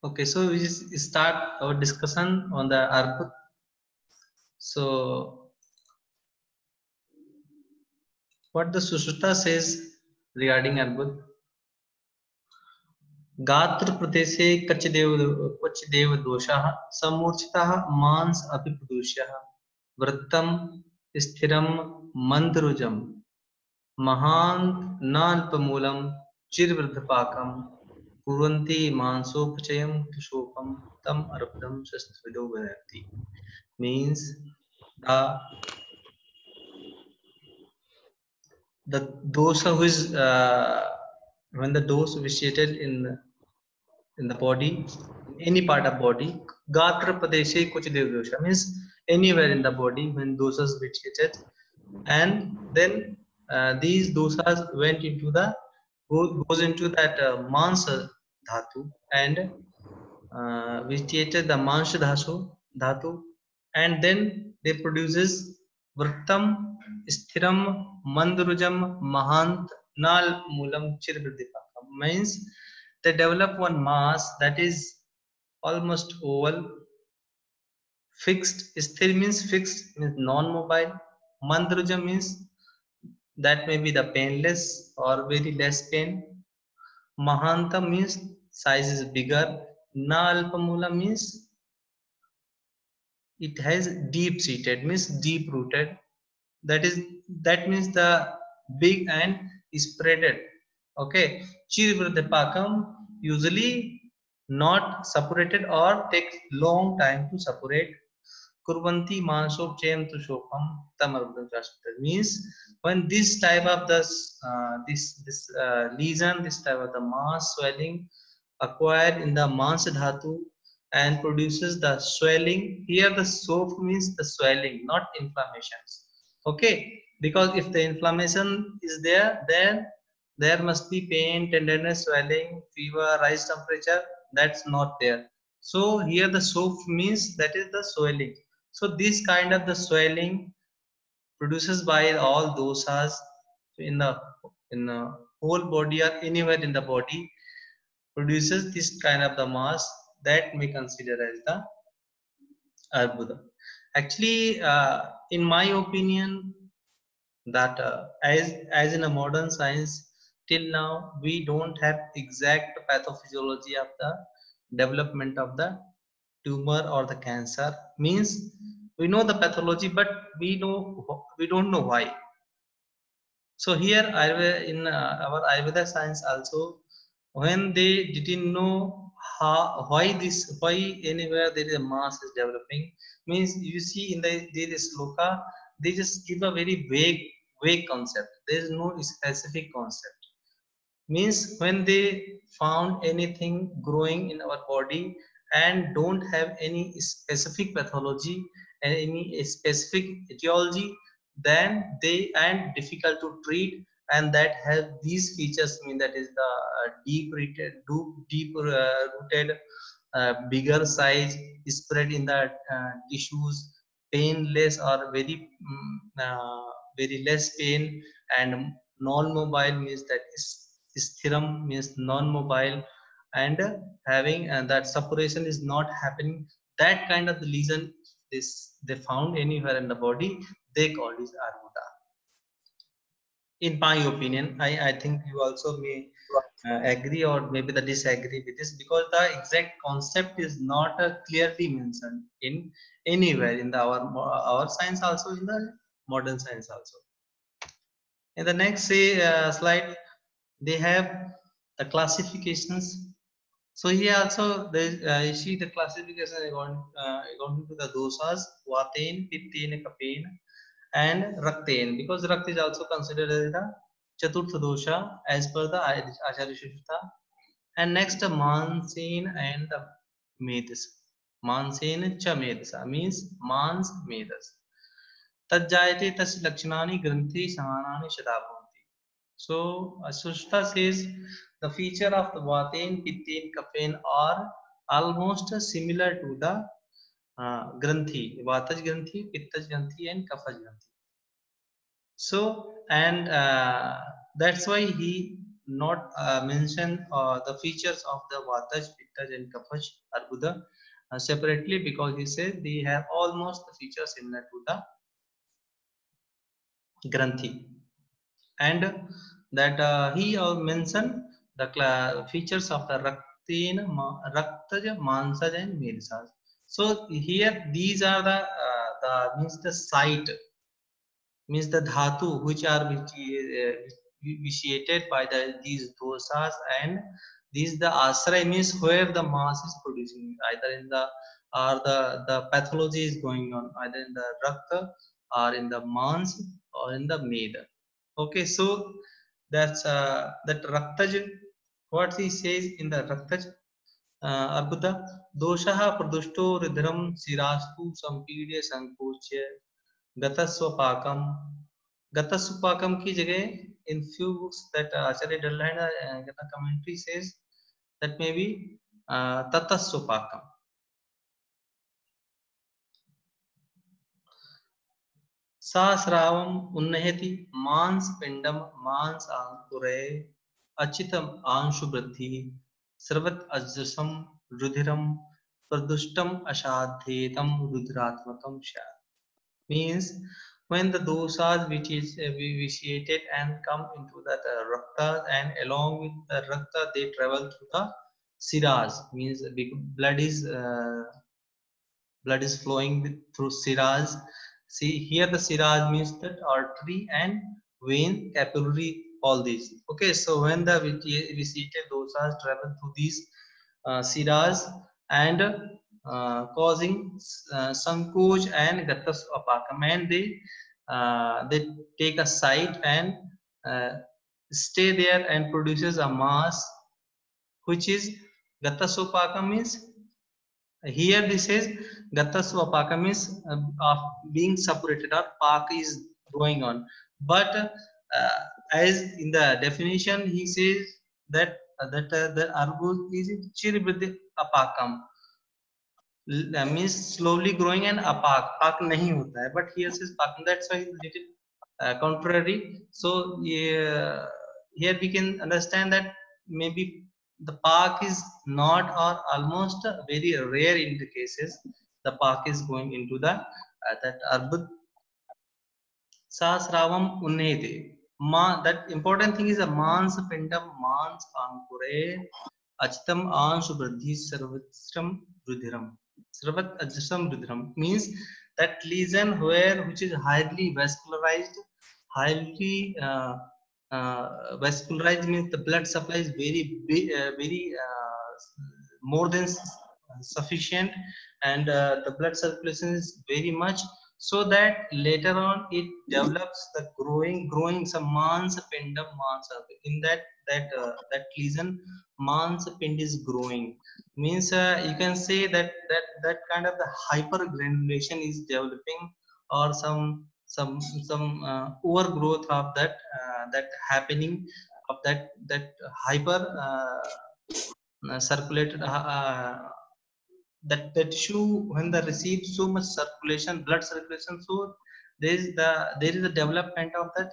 Okay, so we just start our discussion on the Arbut. So, what the Sushruta says regarding Arbut? गात्र प्रदेशे कच्चिदेव दोषाः समूर्छिताः मांस अपि प्रदूष्यः वृत्तं स्थिरं मन्दरुजं महान्त नाल्पमूलं चिरवृद्धपाकं कुर्वन्ति मांसोपचयं तुषोपम तम अर्बुदम शस्त्रविदो वदन्ति means the dosa who is when the dose vitiated in the body, in any part of body, gatra pradeshe kuch dev dosha means anywhere in the body when dosas vitiated, and then these dosas went into the goes into that mansa dhatu and vitiated the mansha dhatu, and then they produces vrittam sthiram mandrujam mahant nal moolam chirvridipakam means they develop one mass that is almost oval. Fixed, sthir means fixed, means non-mobile. Mandruja means that may be the painless or very less pain. Mahanta means size is bigger. Na alpamula means it has deep seated, means deep rooted. That means the big and spreaded. Okay. Chirvridipakam usually not separated or takes long time to separate. Kurvanti mansopchayam tu shopam tamarbudam chashtra means when this type of this lesion, this type of the mass swelling acquired in the mans dhatu and produces the swelling. Here the soap means the swelling, not inflammations. Okay, because if the inflammation is there, then there must be pain, tenderness, swelling, fever, rise temperature. That's not there. So here the soap means that is the swelling. So this kind of the swelling produces by all dosas in the whole body or anywhere in the body produces this kind of the mass that may consider as the arbuda. Actually, in my opinion, that as in a modern science, till now we don't have exact pathophysiology of the development of the tumor or the cancer. Means we know the pathology, but we don't know why. So here in our Ayurveda science also, when they didn't know why anywhere there is a mass is developing, means you see in there is sloka, they just give a very vague concept. There is no specific concept. Means when they found anything growing in our body and don't have any specific pathology and any specific etiology, then they and difficult to treat, and that have these features, mean that is the deep rooted, bigger size, spread in the tissues, painless or very less pain, and non-mobile means that is sthiram means non-mobile, and having that separation is not happening. That kind of the lesion is they found anywhere in the body, they call it arbuda. In my opinion, I think you also may agree or maybe the disagree with this, because the exact concept is not clearly mentioned in anywhere in our science, also in the modern science also. In the next slide, they have the classifications. So here also you see the classification according to the dosas: vaten, pitten, kapen, and rakten. Because rakt is also considered as the chaturtha dosha as per the Acharya Shushruta. And next mansin and the medas. Mansin cha medasa means mans medas. तज्जायते तस्य लक्षणानि ग्रंथि समानानि सदा भवन्ति. So Sushruta says the feature of the Vaten, Pitten, Kafen are almost similar to the Granthi, Vataj Granthi, Pittaj Granthi, and Kafaj Granthi. So, and that's why not mention the features of the Vataj, Pittaj and Kapaj Arbuda separately, because he says they have almost the features similar to the Granthi, and that he mentioned the features of the Raktin, Raktaj, Mansaj and Mersaj. So here these are the means the site, means the dhatu which are vitiated by these dosas, and these the ashray means where the mass is producing, either in the or the pathology is going on either in the rakta or in the mans or in the meda. Okay, so that's that raktaj, what he says in the raktaj अर्बुद दोषः प्रदुष्टो रुधिरं शिरास्तु संपीड्य संकोच्य गतस्वपाकम, गतस्वपाकम की जगह in few books that Acharya Dalhana the commentary says that maybe tataswapakam. सास्रावम उन्नयति मांस पिंडम मांस आंकुरे अचितम आंशु वृद्धि स्रवत अजसम रुधिरम प्रदुष्टम असाध्येतम रुद्रात्मकम शा. Means when the dosas which is vitiated and come into that rakta, and along with the rakta they travel through the siras, means blood is flowing through siras. See here the siras means that artery and vein, capillary, all these. Okay, so when the vitiated dosas travel through these siras and causing sankoch and gatas apakam, and they take a site and uh, stay there and produces a mass which is gatasopakam. Means here this is gatasopakam is of being separated, or pak is going on, but as in the definition he says that the arbuz is chiribridhi apakam, means slowly growing and apak, pak nahi hota hai, but here says pak, that's why it's little contrary. So here we can understand that maybe the pak is not, or almost very rare in the cases the pak is going into the that arbud. Sasravam unnete, ma, that important thing is a mans pindam mans ankure achitam anshu vruddhi sarvatram rudhiram. Sarvat ajasam rudhiram means that lesion where which is highly vascularized, highly vascularized means the blood supply is very big, very more than sufficient, and the blood circulation is very much, so that later on it develops the growing some mans pindam mans in that lesion mans pind is growing, means you can say that kind of the hypergranulation is developing, or some overgrowth of that happening of that hyper circulated that tissue when they receive so much circulation, blood circulation, so there is a development of that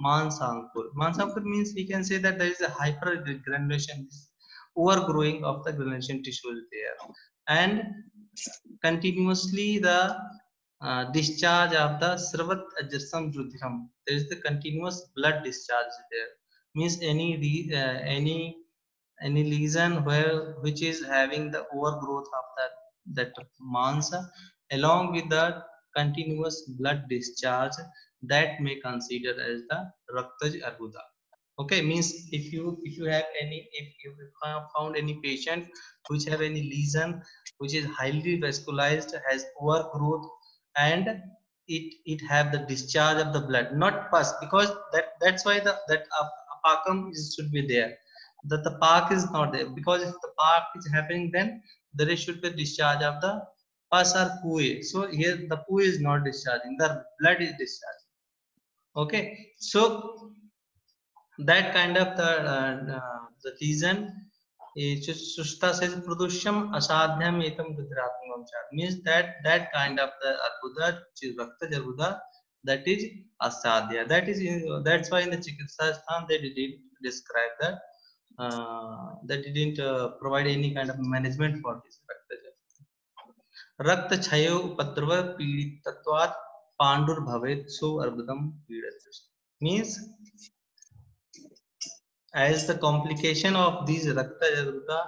mansankur. Mansankur means we can say that there is a hypergranulation, overgrowing of the granulation tissues there, and continuously the discharge of the sravat ajasam judhiram, there is the continuous blood discharge there, means any lesion where which is having the overgrowth of that mansa along with the continuous blood discharge, that may consider as the raktaj arbuda. Okay, means if you have any, if you have found any patient which have any lesion which is highly vascularized, has overgrowth, and it have the discharge of the blood, not pus, because that's why that apakam should be there, that the park is not there, because if the park is happening then there should be discharge of the pus or poo. So here the poo is not discharging, the blood is discharging. Okay, so that kind of the reason Sushta says Pradusham Asadhyam Etam Gujratmam means that kind of the Arbuda, which is Rakta Arbuda, that is asadhya. That's why in the Chikitsa Sthan they didn't describe that. They didn't provide any kind of management for this रक्त क्षयो उपद्रव पीड़ितत्वात् पांडुर्भवेत् सो अर्बुदम पीड़ित means as the complication of these rakta jaruta,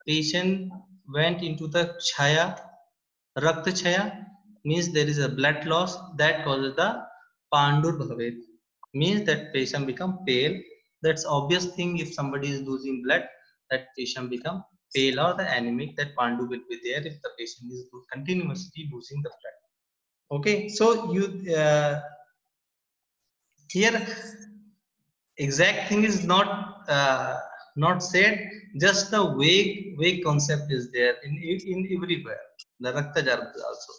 patient went into the chaya. Rakta chaya means there is a blood loss that causes the pandur bhavet, means that patient become pale. That's obvious thing. If somebody is losing blood, that patient become pale or the anemic, that pandu will be there if the patient is continuously losing the blood. Okay, so you here exact thing is not said, just the vague concept is there in everywhere, the rakta jaruta also.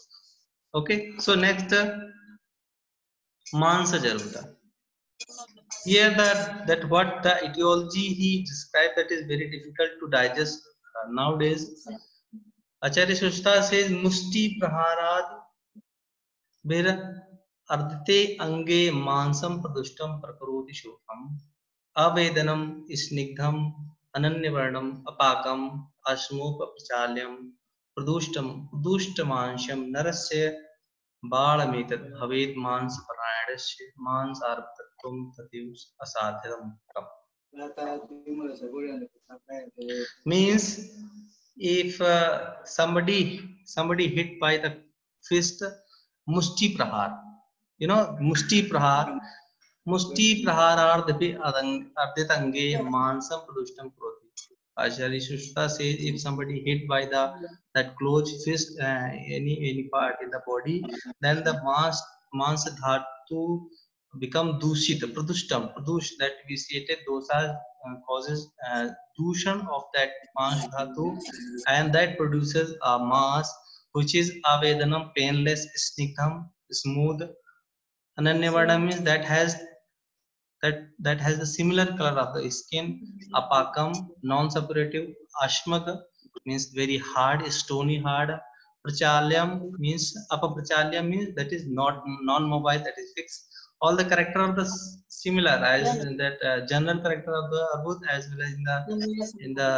Okay, so next mansa jaruta. Here that what the etiology he described, that is very difficult to digest nowadays. Acharya Shushta says musti praharad ber ardite ange mansam pradushtam prakaroti shokam अवेदनम स्निग्धम अनन्यवर्णम अपाकम अश्मोपचाल्यम प्रदुष्टम प्रदुष्टमांशम नरस्य बाणमेतद् भवेत् मांसपरायणस्य मांसार्पत्वं तथैव असाध्यम्. Means if somebody hit by the fist, mushti prahar, you know, mushti praharaardhe arditange mansam pradushtam kroti. Acharya Shushta says if somebody hit by that closed fist, any part in the body, then the mans dhatu become dushita, pradush that vitiated dosa causes dushan of that mans dhatu, and that produces a mass which is avedanam, painless, snigdham, smooth. Ananyavada means that has the similar color of the skin. Apakam, non-suppurative. Ashmaga means very hard, stony hard. Prachalyam means apaprachalyam means that is not non-mobile, that is fixed. All the character of the similar as that general character of the arbud as well as in the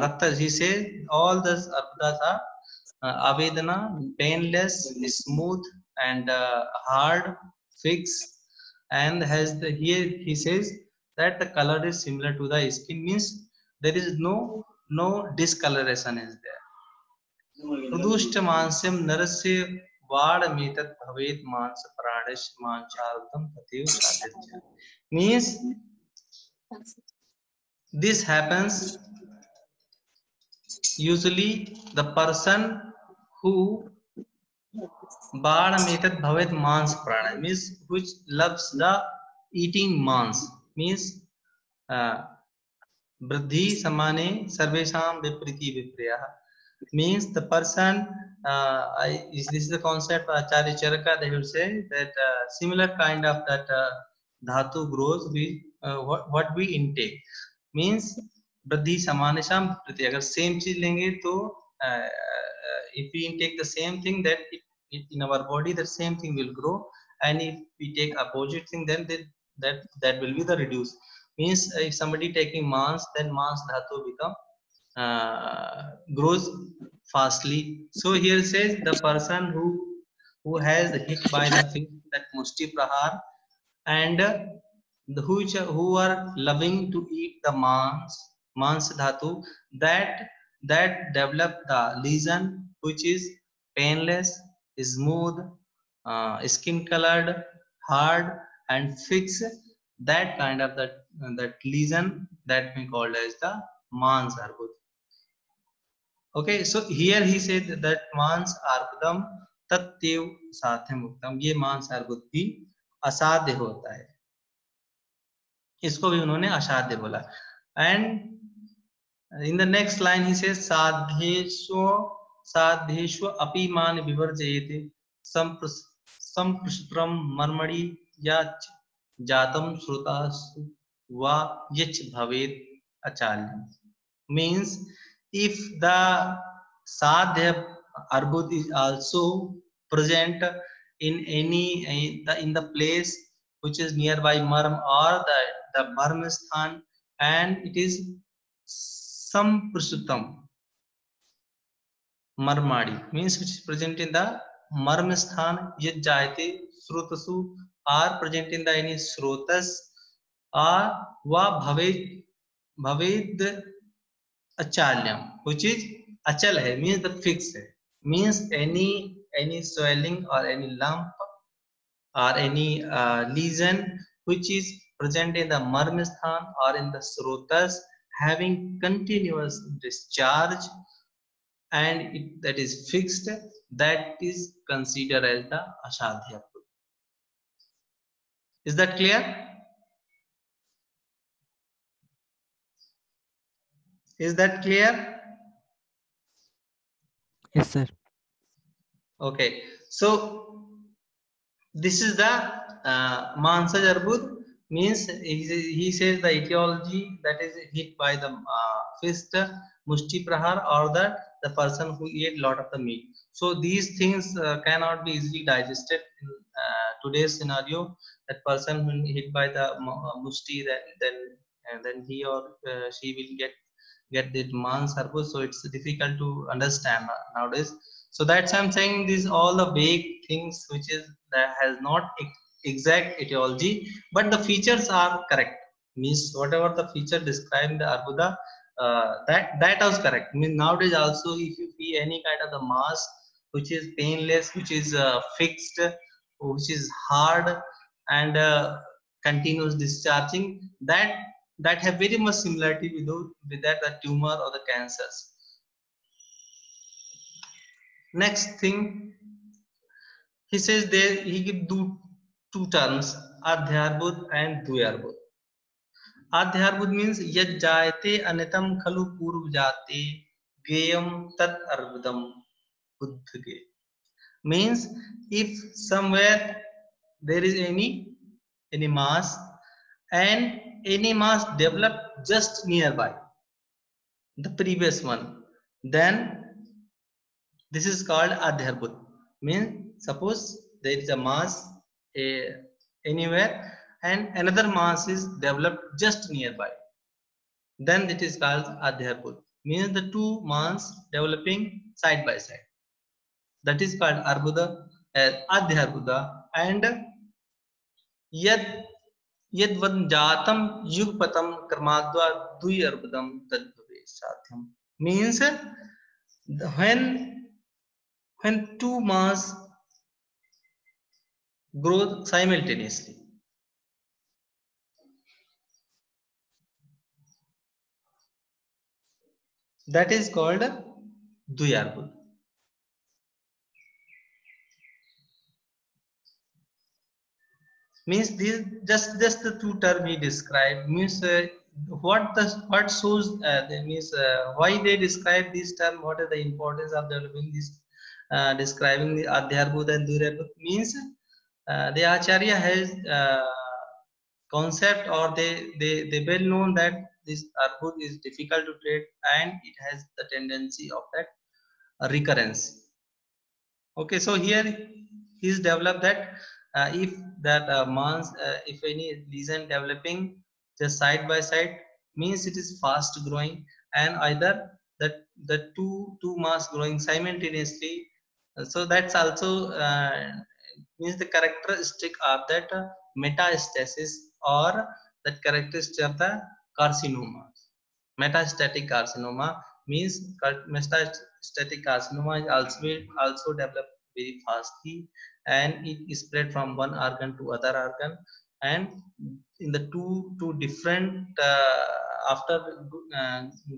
raktas. He says all the arbudas are avedana, painless, smooth, and hard, fixed, and has the here he says that the color is similar to the skin, means there is no discoloration is there. प्रदुष्ट मांस्यम नरस्य वाडमेतद् भवेत् मांस प्राणस्य मांसार्थम तथैव साध्यते. Means this happens usually the person who बाणमेतद् भवेत् मांस प्राण means which loves the eating mans, means वृद्धि समाने सर्वेषां विपरीति विपर्यः, means the person this is the concept Acharya Charaka, they will say that similar kind of that dhatu grows with what we intake, means वृद्धि समानेषां विपरीति. अगर same चीज लेंगे तो if we intake the same thing, that in our body the same thing will grow, and if we take opposite thing, then that will be the reduce. Means if somebody taking mans, then mans dhatu become grows fastly. So here says the person who has hit by the fist, that mushti prahar, and who are loving to eat the mans dhatu, that develop the lesion which is painless, smooth, skin colored, hard, and fixed. That kind of that lesion that we called as the mans arbud. Okay, so here he said that mans arbudam tatyev साध्यम उत्तम, ये मांस अर्बुद भी असाध्य होता है, इसको भी उन्होंने असाध्य बोला. And in the next line he says साध्येषु अपि मान विवर्जयेते संप्रस्त्रम मर्मणि याच जातम श्रुतासु वा यच भवेत् अचाल्यम. Means if the sadhya arbud is also present in any in the place which is nearby marm or the marm sthan, and it is samprasutam marmadi means which is present in the marm sthan. Yat jayate srotasu are present in the any srotas, or va bhaved achalyam which is achal hai means the fix hai, means any swelling or any lump or any lesion which is present in the marm sthan or in the srotas having continuous discharge, and that is fixed, that is considered as the asadhya. Is that clear? Is that clear? Yes, sir. Okay, so this is the Mansaj Arbud, means he says the etiology that is hit by the fist, Mushti Prahar, or the person who ate lot of the meat. So these things cannot be easily digested in today's scenario. That person who hit by the Mushti, then he or she will get the Mans Arbud. So it's difficult to understand nowadays. So that's I'm saying these all the vague things which is that has not exact etiology, but the features are correct. Means whatever the feature described the arbuda, that was correct. Means nowadays also if you see any kind of the mass which is painless, which is fixed, which is hard, and continuous discharging, that have very much similarity with that the tumor or the cancers. Next thing, he says there he give two terms, Adhyarbud and Duyarbud. Adhyarbud means yad jayate anitam khalu purv jate gayam tat arbudam buddhage. Means if somewhere there is any mass and any mass developed just nearby the previous one, then this is called Adhyarbud. Means suppose there is a mass anywhere and another mass is developed just nearby. Then it is called Adhyarbud. Means the two mass developing side by side. That is called Arbuda, Adhyarbuda. And yad yadvanjatam yugpatam karmadva duyarbudam tadbhave sadhyam. Means when two mass grow simultaneously, that is called duyarbud. Means these just the two term he described. Means what shows means why they describe this term, what is the importance of developing this describing the adhyarbud and duryarbud. Means the acharya has concept, or they well known that this arbud is difficult to treat and it has the tendency of that recurrence. Okay, so here he's developed that if that if any lesion developing just side by side, means it is fast growing, and either that the two mass growing simultaneously. So that's also means the characteristic of that metastasis, or that characteristic of the carcinoma. Metastatic carcinoma means metastatic carcinoma is also developed very fastly, and it is spread from one organ to other organ, and in the two different after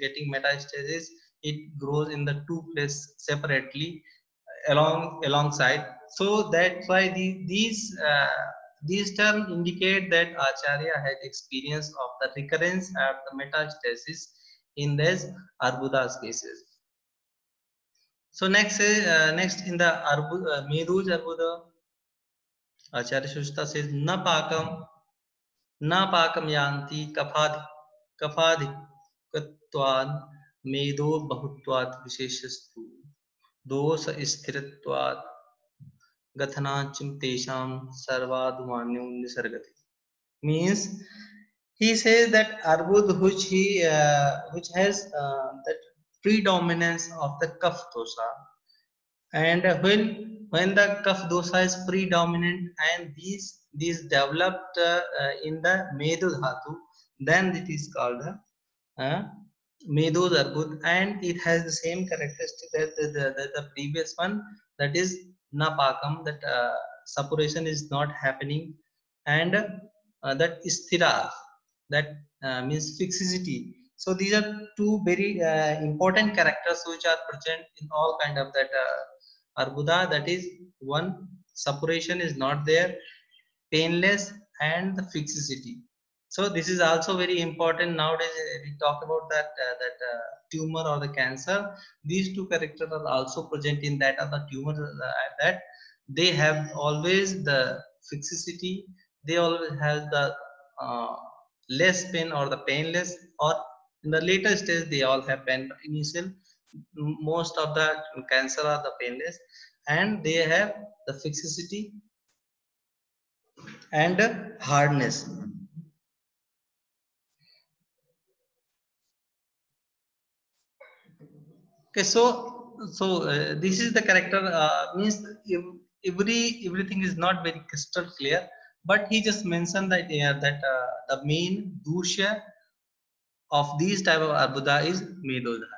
getting metastasis, it grows in the two places separately alongside. So that's why these terms indicate that acharya had experience of the recurrence of the metastasis in these arbudas cases. So next in the meduj arbuda, acharya Shushta says na pakam yanti कफाधिकत्वान् मेदो बहुत्वात् विशेषस्तु दोष स्थिरत्वात् Gathanachim tesham sarvadumanyam nisargati. Means he says that arbud which has that predominance of the kaf dosa, and when the kaf dosa is predominant and these developed in the medu dhatu, then it is called uh, medu arbud, and it has the same characteristic that the previous one, that is napakam, that suppuration is not happening, and that isthira, that means fixity. So these are two very important characters which are present in all kind of that arbuda, that is one, suppuration is not there, painless, and the fixity. So this is also very important nowadays. We talk about that tumor or the cancer. These two characters are also present in that of the tumor, that they have always the fixity, they always have the uh, less pain or the painless, or in the later stage they all have pain. Initial, most of the cancer are the painless, and they have the fixity and hardness. Okay, so this is the character, means everything is not very crystal clear, but he just mentioned that the main dusha of these type of arbuda is medodha.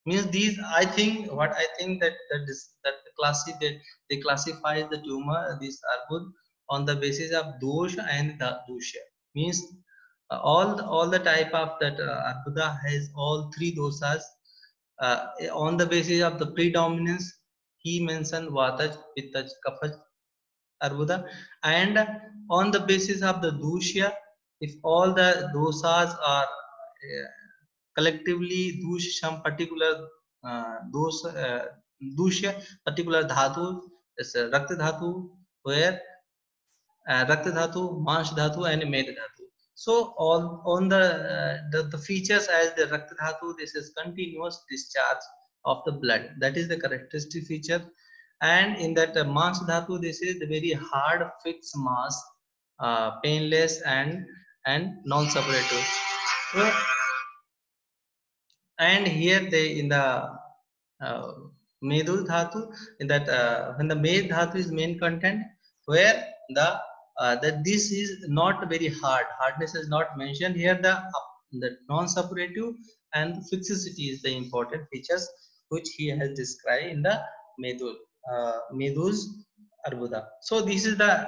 Means these, I think, what I think that they classify the tumor, this arbud, on the basis of dosha and the dusha. Means all the type of that arbuda has all three dosas. On the basis of the predominance, he mentioned vataj, pittaj, kapaj, arbuda, and on the basis of the dusha, if all the dosas are collectively dush some particular dusha, particular dhatu, is rakta dhatu, where Rakta Dhatu, Mansh Dhatu, and Med Dhatu. So all on the features as the Rakta Dhatu, this is continuous discharge of the blood. That is the characteristic feature. And in that Mansh Dhatu, this is the very hard fixed mass, painless and non-separative. So, and here they in the uh, Medu Dhatu, in that when the Med Dhatu is main content, where that this is not very hard, hardness is not mentioned here. The non-suppurative and fixity is the important features which he has described in the Medu Medu's Arbuda. So this is the